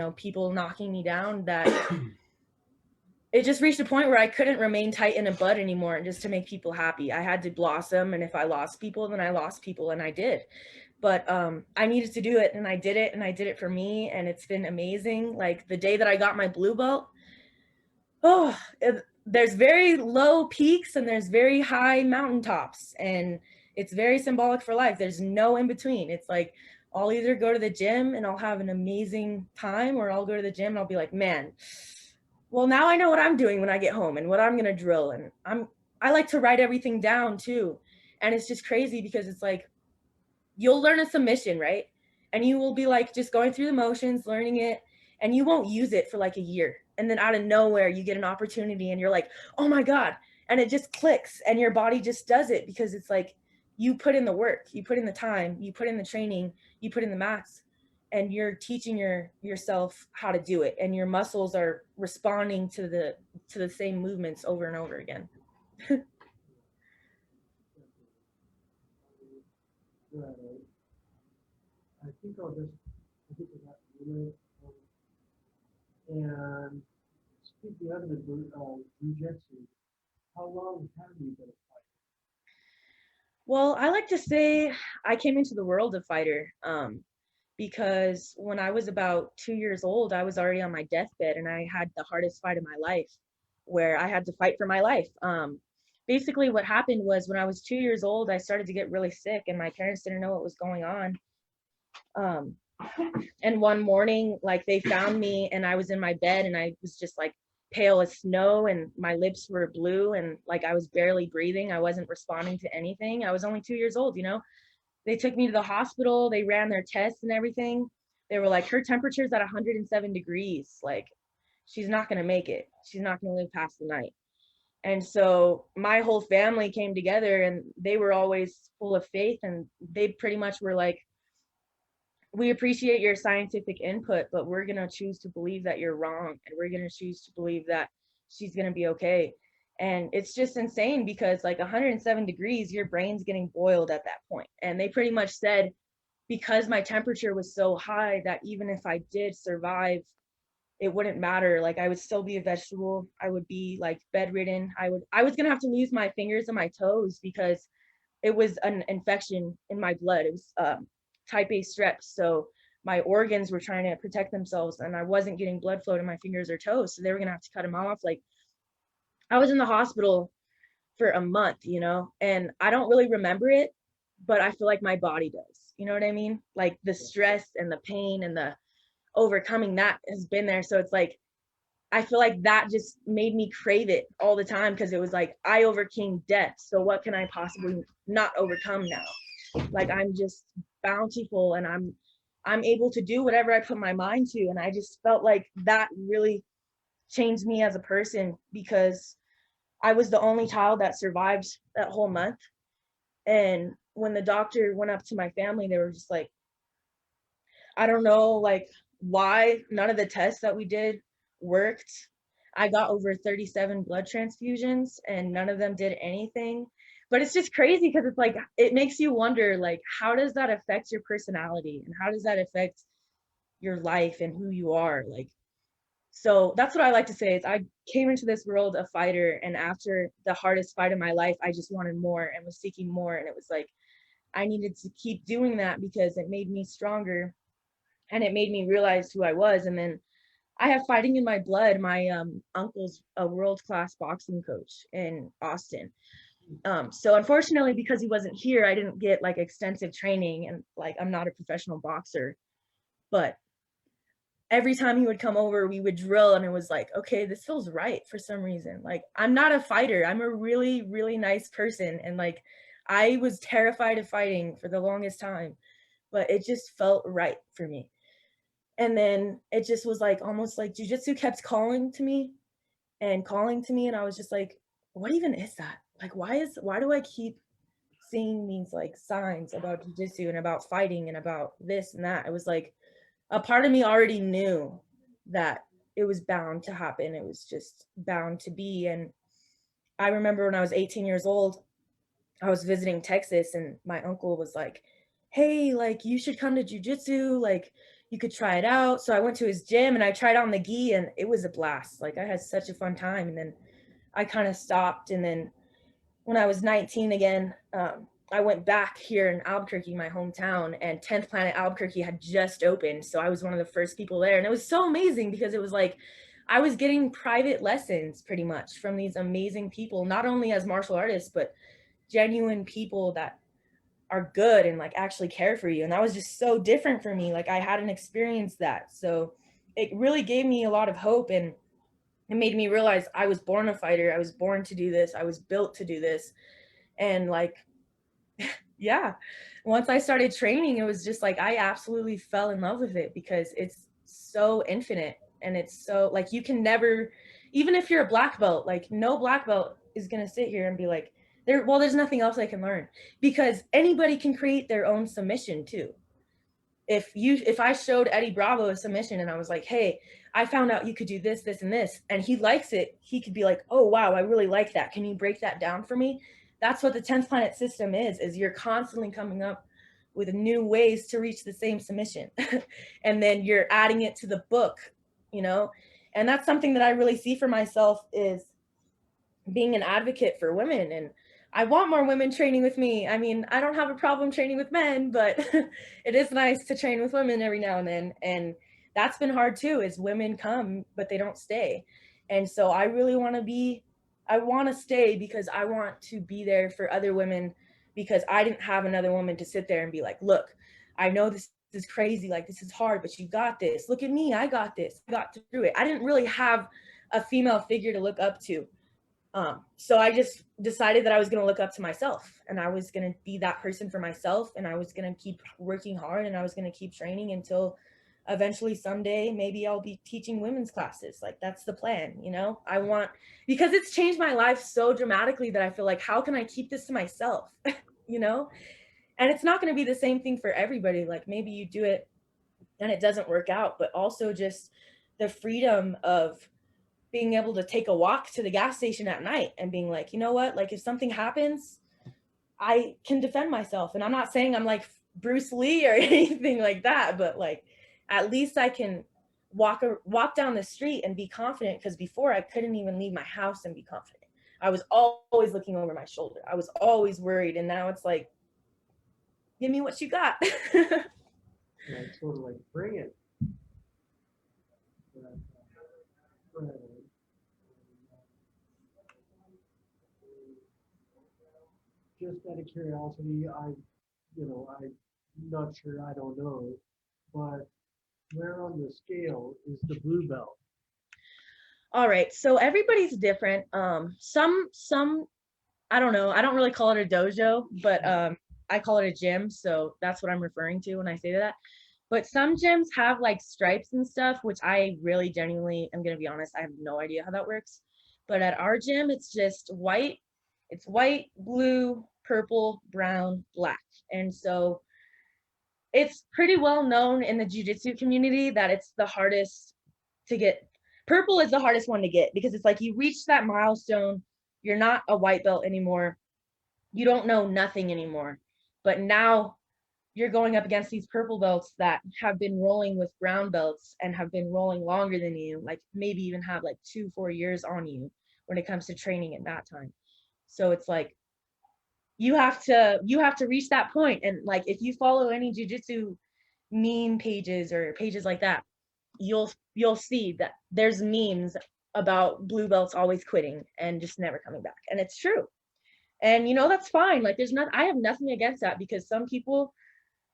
know, people knocking me down, that it just reached a point where I couldn't remain tight in a bud anymore just to make people happy. I had to blossom, and if I lost people, then I lost people, and I did. But I needed to do it, and I did it, and I did it for me, and it's been amazing. Like the day that I got my blue belt, there's very low peaks and there's very high mountaintops, and it's very symbolic for life. There's no in between. It's like I'll either go to the gym and I'll have an amazing time, or I'll go to the gym and I'll be like, man, well, now I know what I'm doing when I get home and what I'm gonna drill. And I like to write everything down too. And it's just crazy because it's like you'll learn a submission, right? And you will be like just going through the motions, learning it, and you won't use it for like a year. And then out of nowhere, you get an opportunity and you're like, oh my God. And it just clicks and your body just does it because it's like you put in the work, you put in the time, you put in the training, you put in the mats, and you're teaching yourself how to do it. And your muscles are responding to the same movements over and over again. I think I'll just hit that minute. And speaking of the jiu-jitsu, how long have you been a fighter? Well, I like to say I came into the world of fighter because when I was about 2 years old, I was already on my deathbed and I had the hardest fight of my life where I had to fight for my life. Basically, what happened was when I was 2 years old, I started to get really sick and my parents didn't know what was going on. Um, and one morning, like they found me and I was in my bed and I was just like pale as snow and my lips were blue and like I was barely breathing. I wasn't responding to anything. I was only 2 years old, you know. They took me to the hospital. They ran their tests and everything. They were like, her temperature's at 107 degrees. Like, she's not going to make it. She's not going to live past the night. And so my whole family came together and they were always full of faith. And they pretty much were like, we appreciate your scientific input, but we're going to choose to believe that you're wrong. And we're going to choose to believe that she's going to be okay. And it's just insane because like 107 degrees, your brain's getting boiled at that point. And they pretty much said, because my temperature was so high that even if I did survive, it wouldn't matter. Like I would still be a vegetable. I would be like bedridden. I was gonna have to lose my fingers and my toes because it was an infection in my blood. It was type A strep. So my organs were trying to protect themselves and I wasn't getting blood flow to my fingers or toes. So they were gonna have to cut them off. Like I was in the hospital for a month, you know, and I don't really remember it, but I feel like my body does. You know what I mean? Like the stress and the pain and the overcoming that has been there. So it's like, I feel like that just made me crave it all the time because it was like, I overcame death. So what can I possibly not overcome now? Like I'm just bountiful and I'm able to do whatever I put my mind to. And I just felt like that really changed me as a person because I was the only child that survived that whole month. And when the doctor went up to my family, they were just like, I don't know, like why none of the tests that we did worked. I got over 37 blood transfusions and none of them did anything. But it's just crazy because it's like, it makes you wonder, like, how does that affect your personality and how does that affect your life and who you are? Like, so that's what I like to say is I came into this world a fighter, and after the hardest fight of my life, I just wanted more and was seeking more. And it was like I needed to keep doing that because it made me stronger and it made me realize who I was. And then I have fighting in my blood. My uncle's a world-class boxing coach in Austin. So unfortunately, because he wasn't here, I didn't get like extensive training and like I'm not a professional boxer, but every time he would come over, we would drill and it was like, okay, this feels right for some reason. Like I'm not a fighter. I'm a really, really nice person. And like I was terrified of fighting for the longest time, but it just felt right for me. And then it just was like almost like jujitsu kept calling to me and calling to me. And I was just like, what even is that? Like, why do I keep seeing these like signs about jujitsu and about fighting and about this and that? It was like, a part of me already knew that it was bound to happen. It was just bound to be. And I remember when I was 18 years old, I was visiting Texas and my uncle was like, hey, like you should come to jujitsu. Like you could try it out. So I went to his gym and I tried on the gi, and it was a blast. Like I had such a fun time. And then I kind of stopped. And then when I was 19 again, I went back here in Albuquerque, my hometown, and 10th Planet Albuquerque had just opened. So I was one of the first people there. And it was so amazing because it was like I was getting private lessons pretty much from these amazing people, not only as martial artists, but genuine people that are good and like actually care for you. And that was just so different for me. Like I hadn't experienced that. So it really gave me a lot of hope, and it made me realize I was born a fighter. I was born to do this. I was built to do this. And like, yeah, once I started training, it was just like I absolutely fell in love with it because it's so infinite, and it's so like you can never, even if you're a black belt, like no black belt is going to sit here and be like, there's nothing else I can learn, because anybody can create their own submission too. If I showed Eddie Bravo a submission and I was like, hey, I found out you could do this, this, and this, and he likes it, he could be like, oh wow, I really like that. Can you break that down for me? That's what the 10th planet system is you're constantly coming up with new ways to reach the same submission. And then you're adding it to the book, you know? And that's something that I really see for myself is being an advocate for women. And I want more women training with me. I mean, I don't have a problem training with men, but it is nice to train with women every now and then. And that's been hard too, is women come but they don't stay. And so I really want to be, I want to stay because I want to be there for other women, because I didn't have another woman to sit there and be like, look, I know this is crazy, like this is hard, but you got this, look at me, I got this, I got through it. I didn't really have a female figure to look up to. So I just decided that I was going to look up to myself, and I was going to be that person for myself, and I was going to keep working hard, and I was going to keep training until eventually someday maybe I'll be teaching women's classes. Like that's the plan, you know? I want, because it's changed my life so dramatically that I feel like, how can I keep this to myself? You know? And it's not going to be the same thing for everybody. Like maybe you do it and it doesn't work out, but also just the freedom of being able to take a walk to the gas station at night and being like, you know what, like if something happens, I can defend myself. And I'm not saying I'm like Bruce Lee or anything like that, but like at least I can walk down the street and be confident, because before I couldn't even leave my house and be confident. I was always looking over my shoulder. I was always worried, and now it's like, give me what you got. Like sort of like bring it. But, go ahead, Ed. Just out of curiosity, I'm not sure, I don't know, but where on the scale is the blue belt? All right, so everybody's different. Some I don't know. I don't really call it a dojo, but I call it a gym. So that's what I'm referring to when I say that. But some gyms have like stripes and stuff, which I really genuinely am going to be honest, I have no idea how that works. But at our gym, it's just white. It's white, blue, purple, brown, black. And so it's pretty well known in the jiu-jitsu community that it's the hardest to get. Purple is the hardest one to get because it's like you reach that milestone, you're not a white belt anymore, you don't know nothing anymore. But now you're going up against these purple belts that have been rolling with brown belts and have been rolling longer than you, like maybe even have like 2 4 years on you when it comes to training at that time. So it's like you have to reach that point. And like if you follow any jujitsu meme pages or pages like that, you'll see that there's memes about blue belts always quitting and just never coming back, and it's true. And that's fine. Like there's not, I have nothing against that, because some people,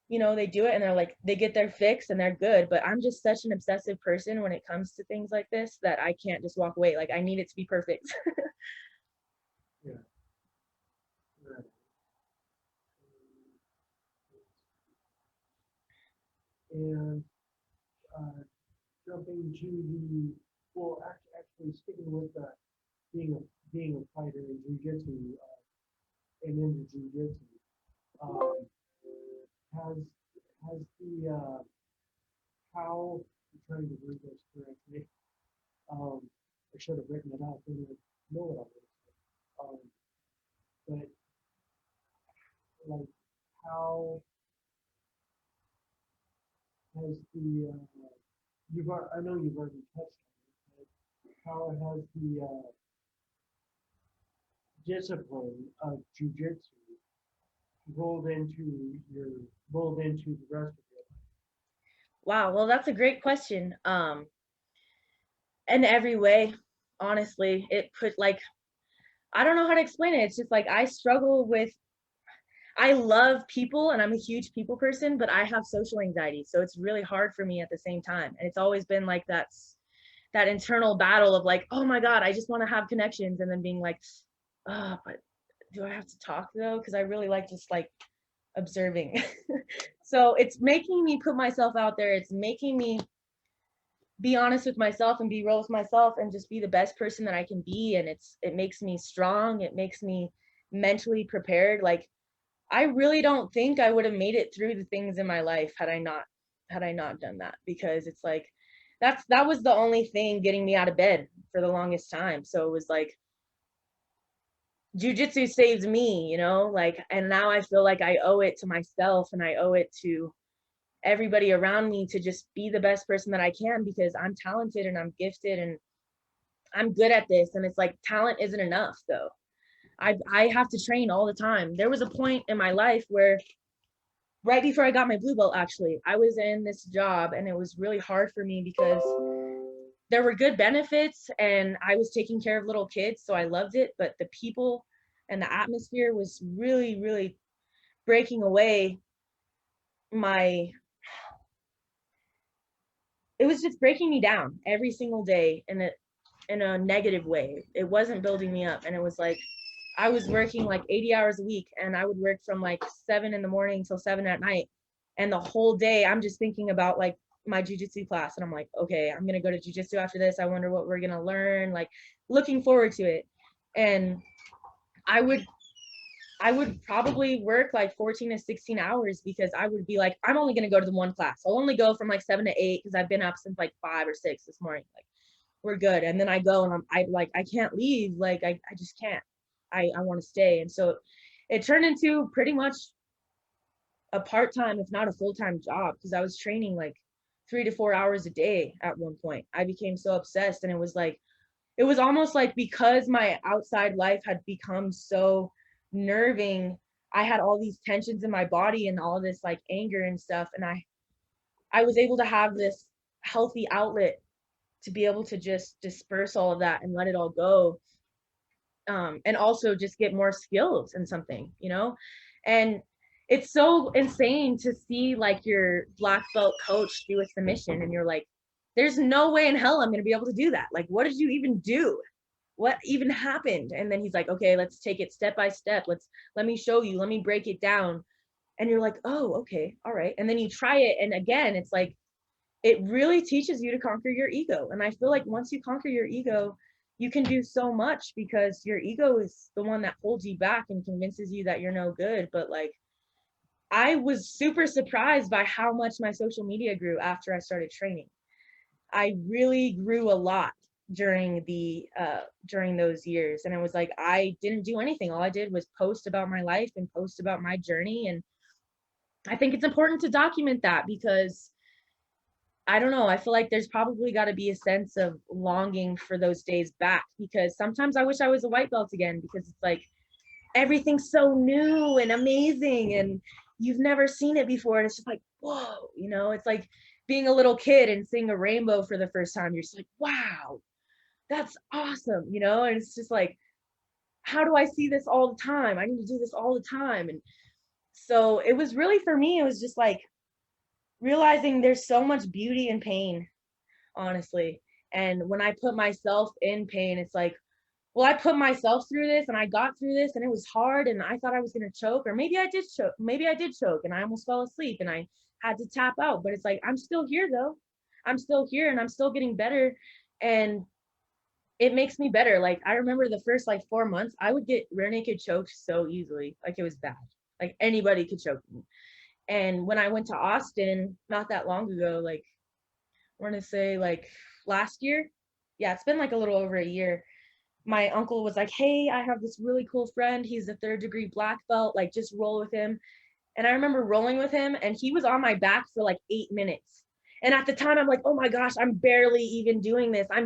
they do it and they're like, they get their fix and they're good. But I'm just such an obsessive person when it comes to things like this that I can't just walk away. Like I need it to be perfect. Yeah, right. And uh, jumping to the, well, actually sticking with being a fighter in jiu-jitsu and into jiu-jitsu, um, has has the how, I'm trying to read this correctly. Um, I should have written it out, didn't know what I was. But like how has the I know you've already touched on it, but how has the discipline of jujitsu rolled into your rolled into the rest of your Wow, well, that's a great question. In every way, honestly, it put like, I don't know how to explain it. It's just like I struggle with, I love people and I'm a huge people person, but I have social anxiety. So it's really hard for me at the same time. And it's always been like that internal battle of like, oh my God, I just want to have connections. And then being like, oh, but do I have to talk though? Because I really like just like observing. So it's making me put myself out there. It's making me be honest with myself and be real with myself and just be the best person that I can be. And it makes me strong. It makes me mentally prepared. Like I really don't think I would have made it through the things in my life had I not done that, because it's like that was the only thing getting me out of bed for the longest time. So it was like jujitsu saves me, you know, like, and now I feel like I owe it to myself and I owe it to everybody around me to just be the best person that I can, because I'm talented and I'm gifted and I'm good at this. And it's like talent isn't enough though. I have to train all the time. There was a point in my life where right before I got my blue belt, actually, I was in this job and it was really hard for me because there were good benefits and I was taking care of little kids, so I loved it, but the people and the atmosphere was really, really breaking away my, it was just breaking me down every single day in a negative way. It wasn't building me up. And it was like I was working like 80 hours a week and I would work from like 7 in the morning till 7 at night. And the whole day I'm just thinking about like my jujitsu class. And I'm like, okay, I'm going to go to jujitsu after this. I wonder what we're going to learn, like looking forward to it. And I would I would probably work like 14 to 16 hours because I would be like, I'm only going to go to the one class. I'll only go from like 7 to 8 because I've been up since like 5 or 6 this morning. Like, we're good. And then I go and I like, I can't leave. Like, I just can't. I want to stay. And so it turned into pretty much a part-time, if not a full-time job, because I was training like 3 to 4 hours a day at one point. I became so obsessed. And it was like, it was almost like because my outside life had become so nerving, I had all these tensions in my body and all this like anger and stuff. And I was able to have this healthy outlet to be able to just disperse all of that and let it all go. And also just get more skills in something, you know? And it's so insane to see like your black belt coach do a submission and you're like, there's no way in hell I'm going to be able to do that. Like, what did you even do? What even happened? And then he's like, okay, let's take it step by step. Let me show you, let me break it down. And you're like, oh, okay, all right. And then you try it. And again, it's like, it really teaches you to conquer your ego. And I feel like once you conquer your ego, you can do so much because your ego is the one that holds you back and convinces you that you're no good. But like, I was super surprised by how much my social media grew after I started training. I really grew a lot during those years. And it was like I didn't do anything. All I did was post about my life and post about my journey. And I think it's important to document that because I don't know, I feel like there's probably got to be a sense of longing for those days back, because sometimes I wish I was a white belt again, because it's like everything's so new and amazing and you've never seen it before. And it's just like, whoa, you know, it's like being a little kid and seeing a rainbow for the first time. You're just like, wow, that's awesome, you know? And it's just like, how do I see this all the time? I need to do this all the time. And so it was really, for me, it was just like realizing there's so much beauty in pain, honestly. And when I put myself in pain, it's like, well, I put myself through this and I got through this and it was hard and I thought I was going to choke, or maybe I did choke. Maybe I did choke and I almost fell asleep and I had to tap out. But it's like, I'm still here though. I'm still here and I'm still getting better. And it makes me better. Like I remember the first like 4 months, I would get rear naked choked so easily. Like it was bad. Like anybody could choke me. And when I went to Austin not that long ago, like I want to say like last year, yeah, it's been like a little over a year. My uncle was like, hey, I have this really cool friend. He's a third degree black belt. Like just roll with him. And I remember rolling with him and he was on my back for like 8 minutes. And at the time, I'm like, oh my gosh, I'm barely even doing this. I'm